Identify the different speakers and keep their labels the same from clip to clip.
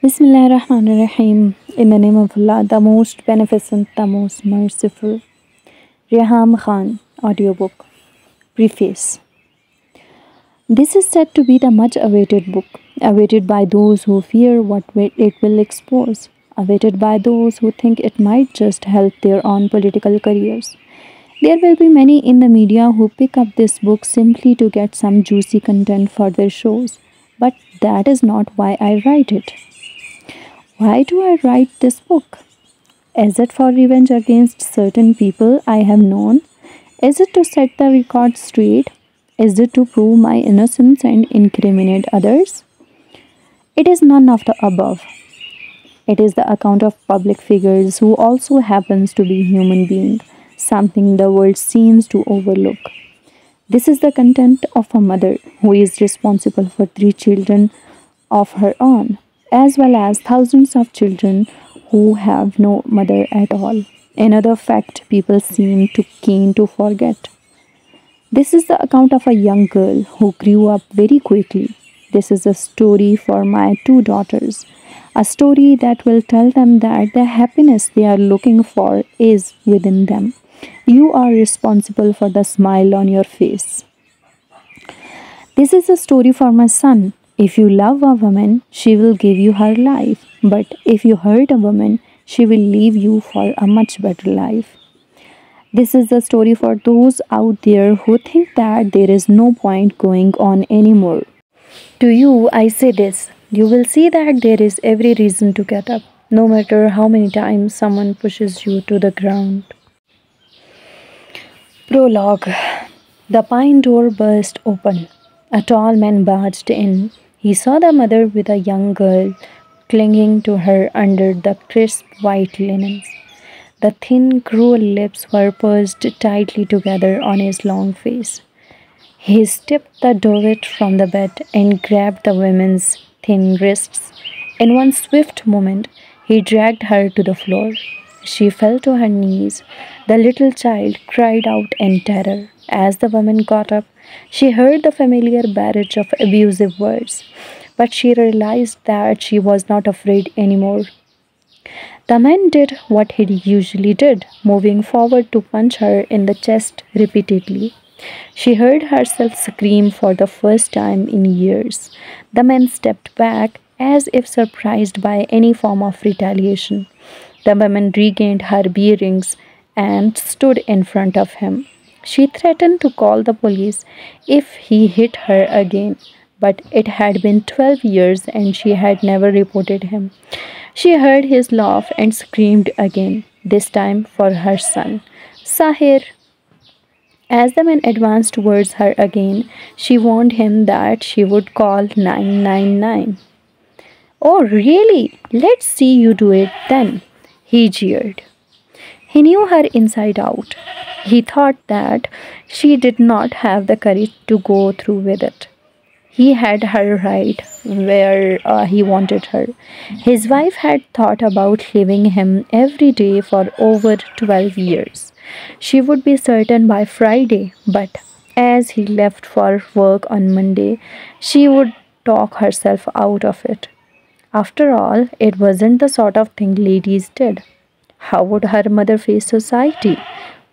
Speaker 1: Bismillahirrahmanirrahim. In the name of Allah, the most beneficent, the most merciful. Reham Khan, Audiobook. Preface. This is said to be the much awaited book, awaited by those who fear what it will expose, awaited by those who think it might just help their own political careers. There will be many in the media who pick up this book simply to get some juicy content for their shows, but that is not why I write it. Why do I write this book? Is it for revenge against certain people I have known? Is it to set the record straight? Is it to prove my innocence and incriminate others? It is none of the above. It is the account of public figures who also happens to be human being, something the world seems to overlook. This is the content of a mother who is responsible for three children of her own, as well as thousands of children who have no mother at all. Another fact people seem too keen to forget. This is the account of a young girl who grew up very quickly. This is a story for my two daughters, a story that will tell them that the happiness they are looking for is within them. You are responsible for the smile on your face. This is a story for my son. If you love a woman, she will give you her life. But if you hurt a woman, she will leave you for a much better life. This is the story for those out there who think that there is no point going on anymore. To you, I say this. You will see that there is every reason to get up, no matter how many times someone pushes you to the ground. Prologue. The pine door burst open. A tall man barged in. He saw the mother with a young girl clinging to her under the crisp white linens. The thin, cruel lips were pursed tightly together on his long face. He stepped the duvet from the bed and grabbed the woman's thin wrists. In one swift movement, he dragged her to the floor. She fell to her knees. The little child cried out in terror. As the woman got up, she heard the familiar barrage of abusive words, but she realized that she was not afraid anymore. The man did what he usually did, moving forward to punch her in the chest repeatedly. She heard herself scream for the first time in years. The man stepped back as if surprised by any form of retaliation. The woman regained her bearings and stood in front of him. She threatened to call the police if he hit her again, but it had been 12 years and she had never reported him. She heard his laugh and screamed again, this time for her son. Sahir! As the man advanced towards her again, she warned him that she would call 999. Oh, really? Let's see you do it then, he jeered. He knew her inside out. He thought that she did not have the courage to go through with it. He had her right where he wanted her. His wife had thought about leaving him every day for over 12 years. She would be certain by Friday, but as he left for work on Monday, she would talk herself out of it. After all, it wasn't the sort of thing ladies did. How would her mother face society?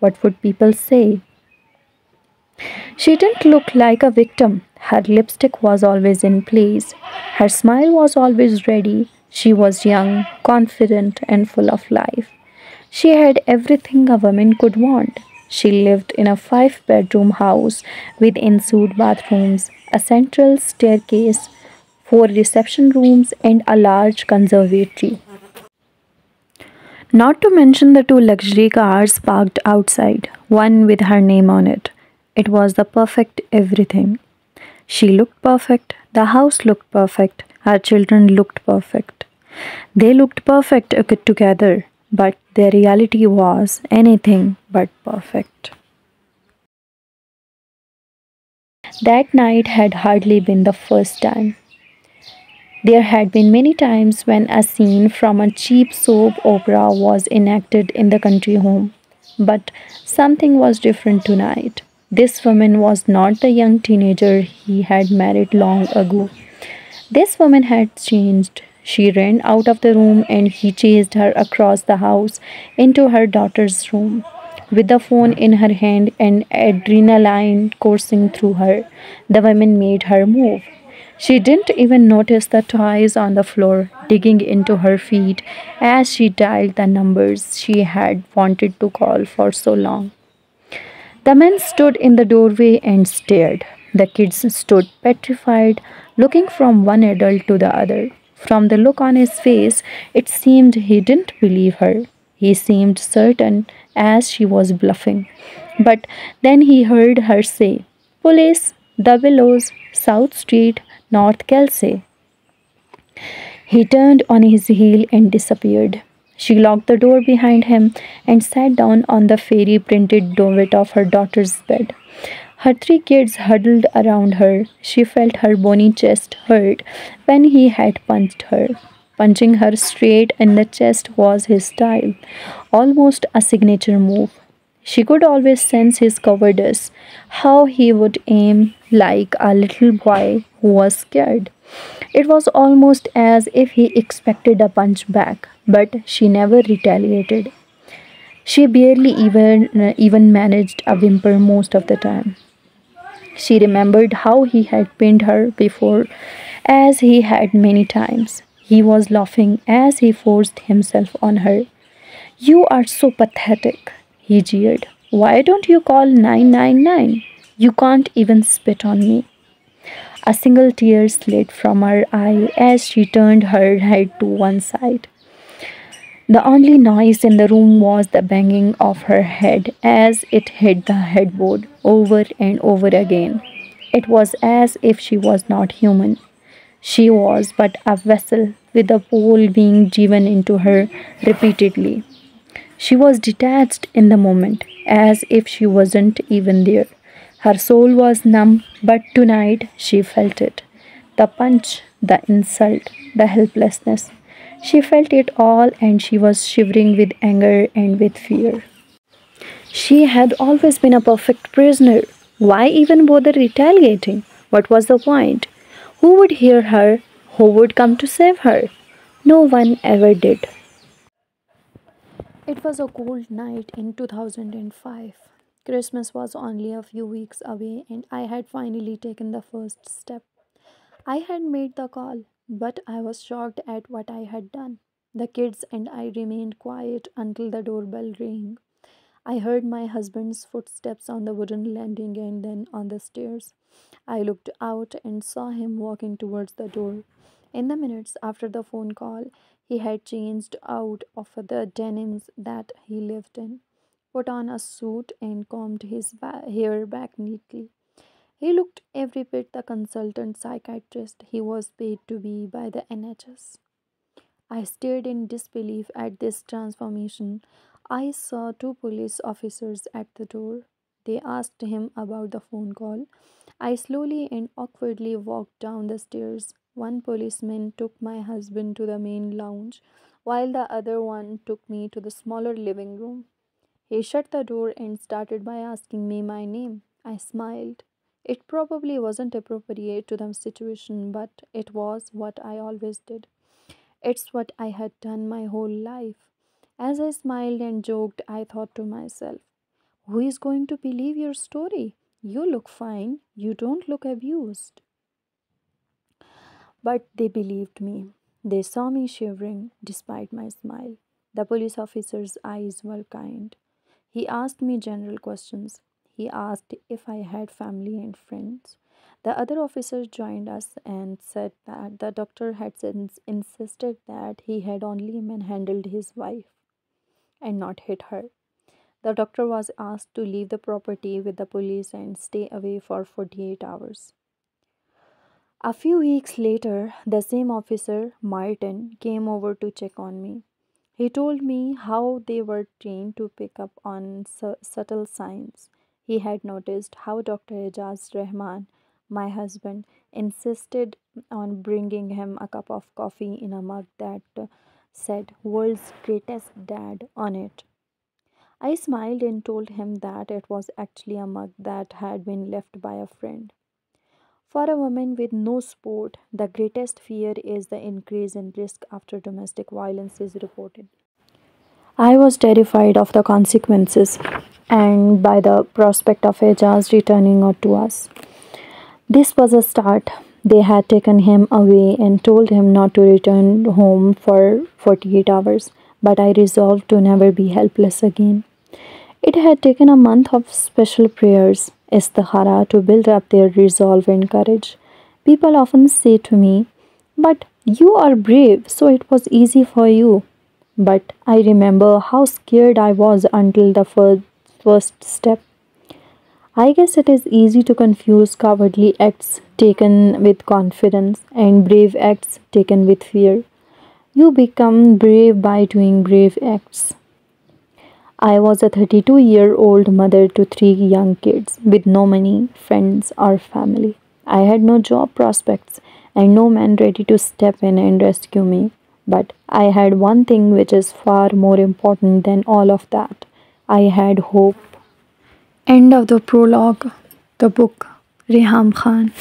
Speaker 1: What would people say? She didn't look like a victim. Her lipstick was always in place. Her smile was always ready. She was young, confident, and full of life. She had everything a woman could want. She lived in a 5-bedroom house with ensuite bathrooms, a central staircase, 4 reception rooms, and a large conservatory. Not to mention the 2 luxury cars parked outside, one with her name on it. It was the perfect everything. She looked perfect, the house looked perfect, her children looked perfect. They looked perfect together, but their reality was anything but perfect. That night had hardly been the first time. There had been many times when a scene from a cheap soap opera was enacted in the country home, but something was different tonight. This woman was not the young teenager he had married long ago. This woman had changed. She ran out of the room and he chased her across the house into her daughter's room. With the phone in her hand and adrenaline coursing through her, the woman made her move. She didn't even notice the toys on the floor digging into her feet as she dialed the numbers she had wanted to call for so long. The man stood in the doorway and stared. The kids stood petrified, looking from one adult to the other. From the look on his face, it seemed he didn't believe her. He seemed certain as she was bluffing. But then he heard her say, "Police, the Willows, South Street, North Kelsey." He turned on his heel and disappeared. She locked the door behind him and sat down on the fairy printed doorway of her daughter's bed. Her three kids huddled around her. She felt her bony chest hurt when he had punched her. Punching her straight in the chest was his style, almost a signature move. She could always sense his cowardice, how he would aim like a little boy who was scared. It was almost as if he expected a punch back, but she never retaliated. She barely even managed a whimper most of the time. She remembered how he had pinned her before, as he had many times. He was laughing as he forced himself on her. "You are so pathetic," he jeered. "Why don't you call 999? You can't even spit on me." A single tear slid from her eye as she turned her head to one side. The only noise in the room was the banging of her head as it hit the headboard over and over again. It was as if she was not human. She was but a vessel with a pole being driven into her repeatedly. She was detached in the moment, as if she wasn't even there. Her soul was numb, but tonight she felt it. The punch, the insult, the helplessness. She felt it all and she was shivering with anger and with fear. She had always been a perfect prisoner. Why even bother retaliating? What was the point? Who would hear her? Who would come to save her? No one ever did. It was a cold night in 2005. Christmas was only a few weeks away, and I had finally taken the first step. I had made the call, but I was shocked at what I had done. The kids and I remained quiet until the doorbell rang. I heard my husband's footsteps on the wooden landing and then on the stairs. I looked out and saw him walking towards the door. In the minutes after the phone call, he had changed out of the denims that he lived in, put on a suit, and combed his hair back neatly. He looked every bit the consultant psychiatrist he was paid to be by the NHS. I stared in disbelief at this transformation. I saw two police officers at the door. They asked him about the phone call. I slowly and awkwardly walked down the stairs. One policeman took my husband to the main lounge, while the other one took me to the smaller living room. He shut the door and started by asking me my name. I smiled. It probably wasn't appropriate to the situation, but it was what I always did. It's what I had done my whole life. As I smiled and joked, I thought to myself, who is going to believe your story? You look fine. You don't look abused. But they believed me. They saw me shivering despite my smile. The police officer's eyes were kind. He asked me general questions. He asked if I had family and friends. The other officer joined us and said that the doctor had since insisted that he had only manhandled his wife and not hit her. The doctor was asked to leave the property with the police and stay away for 48 hours. A few weeks later, the same officer, Martin, came over to check on me. He told me how they were trained to pick up on subtle signs. He had noticed how Dr. Ejaz Rahman, my husband, insisted on bringing him a cup of coffee in a mug that said "World's Greatest Dad" on it. I smiled and told him that it was actually a mug that had been left by a friend. For a woman with no support, the greatest fear is the increase in risk after domestic violence is reported. I was terrified of the consequences and by the prospect of Ejaz returning to us. This was a start. They had taken him away and told him not to return home for 48 hours, but I resolved to never be helpless again. It had taken a month of special prayers, istikhara, to build up their resolve and courage. People often say to me, "But you are brave, so it was easy for you." But I remember how scared I was until the first step. I guess it is easy to confuse cowardly acts taken with confidence and brave acts taken with fear. You become brave by doing brave acts. I was a 32-year-old mother to three young kids with no money, friends, or family. I had no job prospects and no man ready to step in and rescue me. But I had one thing which is far more important than all of that. I had hope. End of the prologue. The book. Reham Khan.